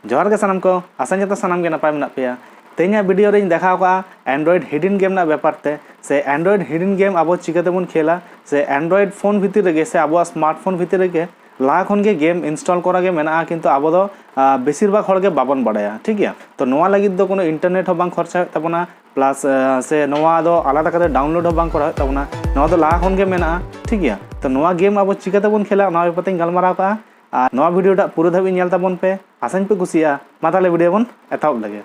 जोहार गे सानम को आसान जतो सानम गे नपाय मेना पेया तेना वीडियो रे देखाव का एंड्रॉइड हिडन गेम ना व्यापार ते से एंड्रॉइड हिडन गेम अब चिकाते बन खेला से एंड्रॉइड फोन भितर रे से अब स्मार्टफोन भितर रे लाहा खन गे गेम इंस्टॉल करा गे मेना किंतु अब दो बेसिर भाग हर गे बाबन बाड़ाया ठीक गया। तो नोवा लगित दो कोनो इंटरनेट हो बांग खर्चा तबना प्लस से नोवा दो आलादा कते डाउनलोड हो बांग करा तबना नोवा दो लाहा खन गे मेना ठीक गया। तो नोवा गेम अब चिकाते बन खेला ना पते गलमाराव का और नोवा वीडियो टा पूरा धाबी नेल ताबन पे आसान पे कुसिया मा ताले वीडियो बन एताब लगे।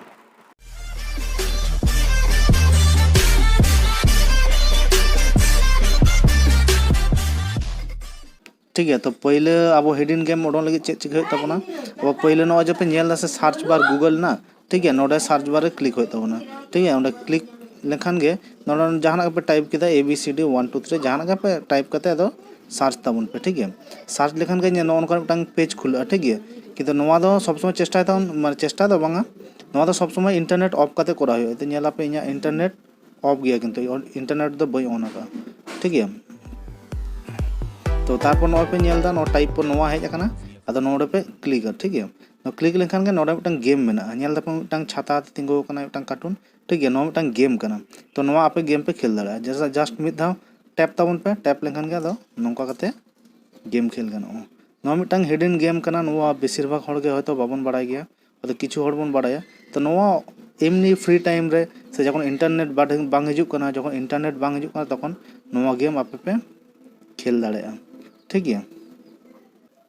ठीक है। तो पहले अब हिडन गेम उड़न लगे चेक चिक तबना अब पहले नो जो पे नेल से सर्च बार गूगल ना ठीक है नोडे सर्च बार क्लिक हो तबना ठीक है ओंडे क्लिक लेखान गे नोडे जहां पे टाइप किदा ABCD 1 2 3 जहां पे टाइप करते दो सर्च तबन पे ठीक है। सर्च लेखान गे नो उनका मिटन पेज खुला ठीक है किंतु नोवा दो सब समय चेष्टा तन माने चेष्टा दो बांगा नोवा दो सब समय इंटरनेट ऑफ करते करा हो तो नेला पे इया इंटरनेट ऑफ गया किंतु इंटरनेट दो बई ऑन का ठीक है। तो तारपर नोवा पे नेलदा नो टाइप पर नोवा हेज आकना आदो नोडे पे क्लिक ठीक है नो क्लिक लेखान गे नोडे मिटन गेम मेना नेलदा पे मिटन छाता तिंगो कना मिटन कार्टून ठीक है नोवा मिटन गेम कना तो नोवा आपे गेम पे खेल दाड़ा जैसा जस्ट मिद धाव टैप ताबन पे टैप लेखान गे आदो नोंका कते गेम खेल गानो नोवा मिटन हिडन गेम कना नोवा बेसिर भाग हर गे होयतो बाबन बाड़ाय गया अदो किछु हर बन बाड़ाया तो नोवा एमनी फ्री टाइम रे से जखन इंटरनेट बांग हिजुग कना जखन इंटरनेट बांग हिजुग कना तखन नोवा गेम आपे पे खेल दाड़ेया ठीक है।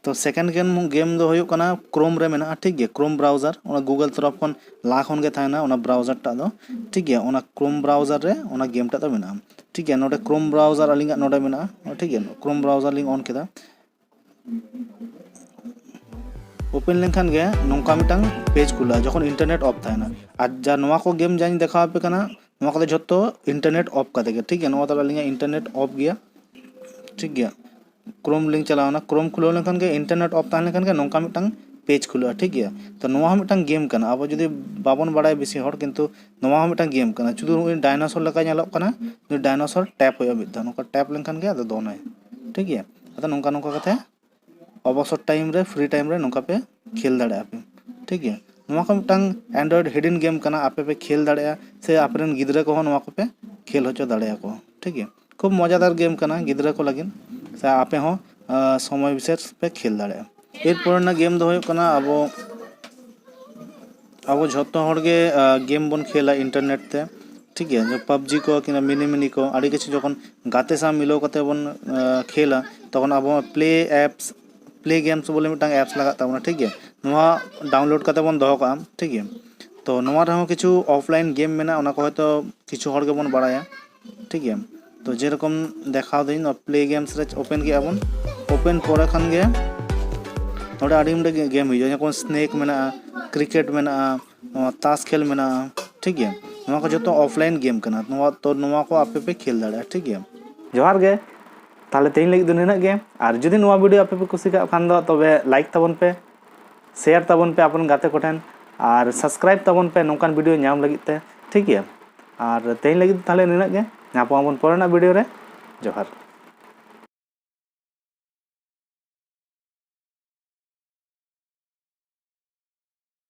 तो सेकेंड गेम दो होयो कना क्रोम रे मेना ठीक है क्रोम ब्राउजर ओना गूगल तरफ खन ला खन गे थाना ओना ब्राउजर टा दो ठीक है ओना क्रोम ब्राउजर रे ओना गेम टा दो मेना ठीक है नोडे क्रोम ब्राउजर अलिंगा नोडे मेना ठीक है क्रोम ब्राउजर लिंक ऑन केदा ओपन लेखान गे नोंका मिटन पेज खुला जखन इंटरनेट ऑफ थाना आज जा नोवा को गेम जानि देखा पे कना नोवा को जत्तो इंटरनेट ऑफ का देगे ठीक है नोवा तो अलिंगा इंटरनेट ऑफ गया ठीक है। क्रोम लिंक चलावना क्रोम खुलो लेखान के इंटरनेट ऑफ ताहन लेखान के नोंका मिटन पेज खुला ठीक है। तो नोवा मिटन गेम कना अब जदि बाबन बाड़ाय बेसी हर किंतु नोवा मिटन गेम कना शुधु डायनासोर लेका नेलोग कना डायनासोर टैप होया मिदा नोका टैप लेखान के आदो दोनाय ठीक है। आदो नोंका नोंका कथे अवसर टाइम रे फ्री टाइम रे नोंका पे खेल दाड़े आपे ठीक है। नोवा को मिटन एंड्रॉइड हिडन गेम कना आपे पे खेल दाड़े से आपरेन गिद्रा को नोवा को पे खेल होचो दाड़े को ठीक है। खूब मजादार गेम कना गिद्रा को लगिन से आपे हो समय विशेष पे खेल दाड़े एरपर ना गेम दो होयो कना अब झोतो हर गे गेम बन खेला इंटरनेट ते ठीक है जो पबजी को कि मिनी को आड़ी किछु जखन गाते सा मिलो कते बन खेला तखन अब प्ले गेम्स बोले मिटन एप्स लगा ताबना ठीक है नोवा डाउनलोड कते बन दोहो का ठीक है। तो नोवा रहो किछु ऑफलाइन गेम मेना ओना को हयतो किछु हर गे बन बाड़ाया ठीक है। तो जेरकम देखाव दिन प्ले गेम्स रे ओपन के आबन ओपन पर खान गे नोडे आड़ी मुडे गेम हिजो जको स्नेक मेना क्रिकेट मेना ताश खेल मेना ठीक है नोवा को जतो ऑफलाइन गेम कना नोवा तो नोवा को आपे पे खेल दाड़ा ठीक है। जोहार गे ताले तेन लगी दुनिया गे और जदि नोवा वीडियो आपे पे कुसी का खान दो तबे लाइक ताबन पे शेयर ताबन पे आपन गाते कोठेन और सब्सक्राइब ताबन पे नोंकान वीडियो नाम लगी ते ठीक है। और तेन लगी ताले निना गे नापाबन परेना वीडियो रे जोहार।